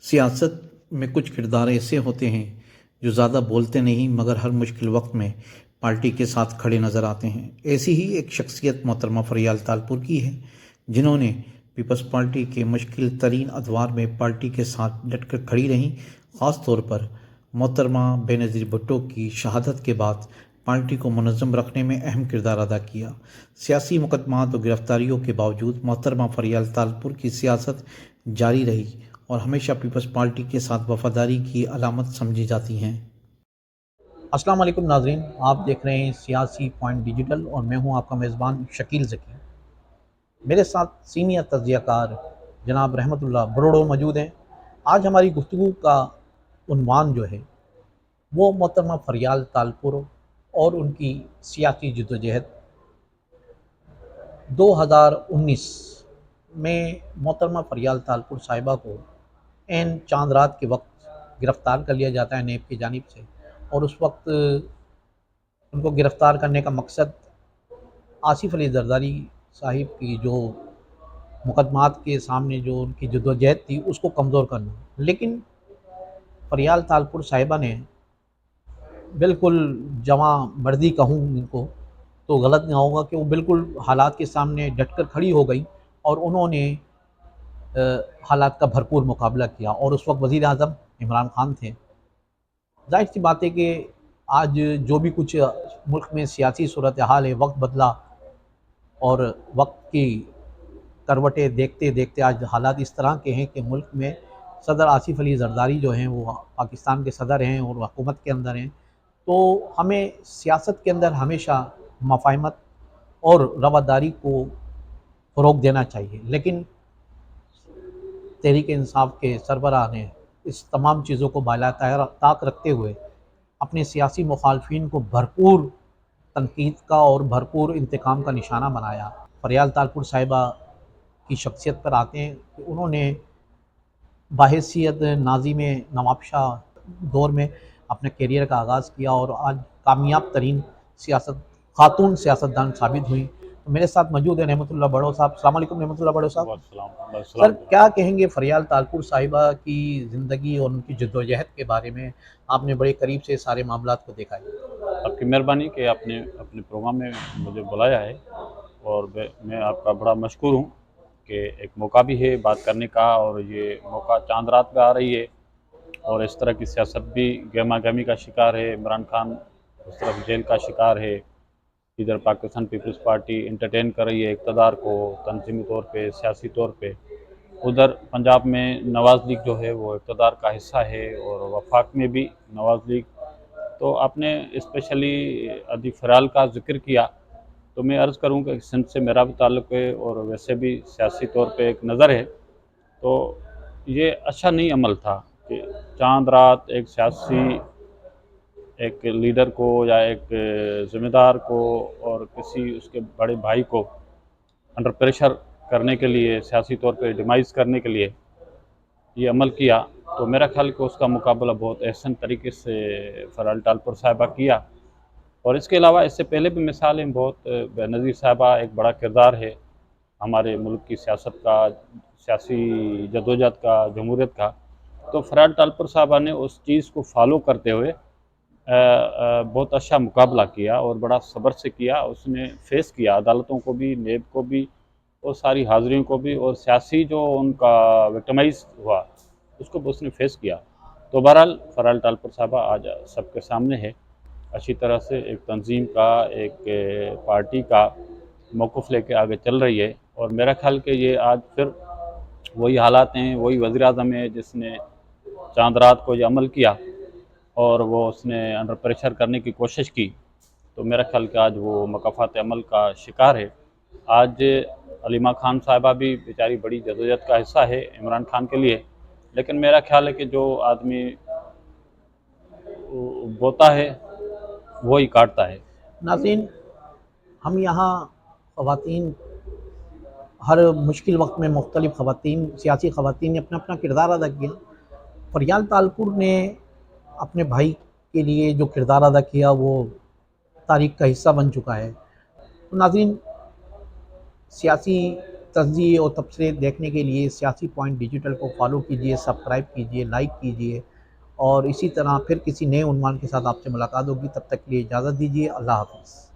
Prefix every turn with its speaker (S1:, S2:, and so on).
S1: سیاست میں کچھ کردار ایسے ہوتے ہیں جو زیادہ بولتے نہیں مگر ہر مشکل وقت میں پارٹی کے ساتھ کھڑے نظر آتے ہیں۔ ایسی ہی ایک شخصیت محترمہ فریال تالپور کی ہے، جنہوں نے پیپلز پارٹی کے مشکل ترین ادوار میں پارٹی کے ساتھ ڈٹ کر کھڑی رہیں۔ خاص طور پر محترمہ بینظیر بھٹو کی شہادت کے بعد پارٹی کو منظم رکھنے میں اہم کردار ادا کیا۔ سیاسی مقدمات و گرفتاریوں کے باوجود محترمہ فریال تالپور کی سیاست جاری رہی اور ہمیشہ پیپلز پارٹی کے ساتھ وفاداری کی علامت سمجھی جاتی ہیں۔ السلام علیکم ناظرین، آپ دیکھ رہے ہیں سیاسی پوائنٹ ڈیجیٹل اور میں ہوں آپ کا میزبان شکیل ذکی۔ میرے ساتھ سینئر تجزیہ کار جناب رحمت اللہ بروڑو موجود ہیں۔ آج ہماری گفتگو کا عنوان جو ہے وہ محترمہ فریال تالپور اور ان کی سیاسی جدوجہد 2019 میں محترمہ فریال تالپور صاحبہ کو عین چاند رات کے وقت گرفتار کر لیا جاتا ہے نیب کی جانب سے، اور اس وقت ان کو گرفتار کرنے کا مقصد آصف علی زرداری صاحب کی جو مقدمات کے سامنے جو ان کی جدوجہد تھی اس کو کمزور کرنا۔ لیکن فریال تالپور صاحبہ نے بالکل جواں مردی کہوں ان کو تو غلط نہ ہوگا کہ وہ بالکل حالات کے سامنے ڈٹ کر کھڑی ہو گئی اور انہوں نے حالات کا بھرپور مقابلہ کیا، اور اس وقت وزیر اعظم عمران خان تھے۔ ظاہر سی بات ہے کہ آج جو بھی کچھ ملک میں سیاسی صورتحال ہے، وقت بدلا اور وقت کی کروٹیں دیکھتے دیکھتے آج حالات اس طرح کے ہیں کہ ملک میں صدر آصف علی زرداری جو ہیں وہ پاکستان کے صدر ہیں اور حکومت کے اندر ہیں، تو ہمیں سیاست کے اندر ہمیشہ مفاہمت اور رواداری کو فروغ دینا چاہیے۔ لیکن تحریک انصاف کے سربراہ نے اس تمام چیزوں کو بالائے طاق رکھتے ہوئے اپنے سیاسی مخالفین کو بھرپور تنقید کا اور بھرپور انتقام کا نشانہ بنایا۔ فریال تالپور صاحبہ کی شخصیت پر آتے ہیں کہ انہوں نے بحیثیت ناظم نواب شاہ دور میں اپنے کیریئر کا آغاز کیا اور آج کامیاب ترین خاتون سیاستدان ثابت ہوئی۔ تو میرے ساتھ موجود ہیں رحمت اللہ بڑو صاحب۔ السلام علیکم رحمت اللہ بڑو صاحب۔ سر، کیا کہیں گے فریال تالپور صاحبہ کی زندگی اور ان کی جدوجہد کے بارے میں؟ آپ نے بڑے قریب سے سارے معاملات کو دیکھا ہے۔
S2: آپ کی مہربانی کہ آپ نے اپنے پروگرام میں مجھے بلایا ہے، اور میں آپ کا بڑا مشکور ہوں کہ ایک موقع بھی ہے بات کرنے کا، اور یہ موقع چاند رات پہ آ رہی ہے، اور اس طرح کی سیاست بھی گہما گہمی کا شکار ہے۔ عمران خان اس طرح جیل کا شکار ہے، ادھر پاکستان پیپلز پارٹی انٹرٹین کر رہی ہے اقتدار کو تنظیمی طور پہ، سیاسی طور پہ۔ ادھر پنجاب میں نواز لیگ جو ہے وہ اقتدار کا حصہ ہے، اور وفاق میں بھی نواز لیگ۔ تو آپ نے اسپیشلی ادی فریال کا ذکر کیا، تو میں عرض کروں کہ سندھ سے میرا بھی تعلق ہے، اور ویسے بھی سیاسی طور پہ ایک نظر ہے۔ تو یہ اچھا نہیں عمل تھا کہ چاند رات ایک سیاسی ایک لیڈر کو یا ایک ذمہ دار کو اور کسی اس کے بڑے بھائی کو انڈر پریشر کرنے کے لیے، سیاسی طور پہ ڈیمائز کرنے کے لیے یہ عمل کیا۔ تو میرا خیال کہ اس کا مقابلہ بہت احسن طریقے سے فریال تالپور صاحبہ کیا، اور اس کے علاوہ اس سے پہلے بھی مثالیں بہت۔ بینظیر صاحبہ ایک بڑا کردار ہے ہمارے ملک کی سیاست کا، سیاسی جدوجہد کا، جمہوریت کا۔ تو فریال تالپور صاحبہ نے اس چیز کو فالو کرتے ہوئے بہت اچھا مقابلہ کیا، اور بڑا صبر سے کیا۔ اس نے فیس کیا عدالتوں کو بھی، نیب کو بھی، اور ساری حاضرین کو بھی، اور سیاسی جو ان کا وکٹمائز ہوا اس کو بھی اس نے فیس کیا۔ تو بہرحال فریال تالپور صاحبہ آج سب کے سامنے ہے، اچھی طرح سے ایک تنظیم کا، ایک پارٹی کا موقف لے کے آگے چل رہی ہے۔ اور میرا خیال کہ یہ آج پھر وہی حالات ہیں، وہی وزیر اعظم ہے جس نے چاند رات کو یہ عمل کیا، اور وہ اس نے انڈر پریشر کرنے کی کوشش کی۔ تو میرا خیال کہ آج وہ مکافات عمل کا شکار ہے۔ آج علیمہ خان صاحبہ بھی بیچاری بڑی جدوجہد کا حصہ ہے عمران خان کے لیے، لیکن میرا خیال ہے کہ جو آدمی بوتا ہے وہی کاٹتا ہے۔
S1: ناظرین، ہم یہاں خواتین ہر مشکل وقت میں مختلف خواتین، سیاسی خواتین نے اپنا کردار ادا کیا۔ فریال تالپور نے اپنے بھائی کے لیے جو کردار ادا کیا وہ تاریخ کا حصہ بن چکا ہے۔ تو ناظرین، سیاسی تجزیے اور تبصرے دیکھنے کے لیے سیاسی پوائنٹ ڈیجیٹل کو فالو کیجیے، سبسکرائب کیجیے، لائک کیجیے، اور اسی طرح پھر کسی نئے عنوان کے ساتھ آپ سے ملاقات ہوگی۔ تب تک کے لیے اجازت دیجیے۔ اللہ حافظ۔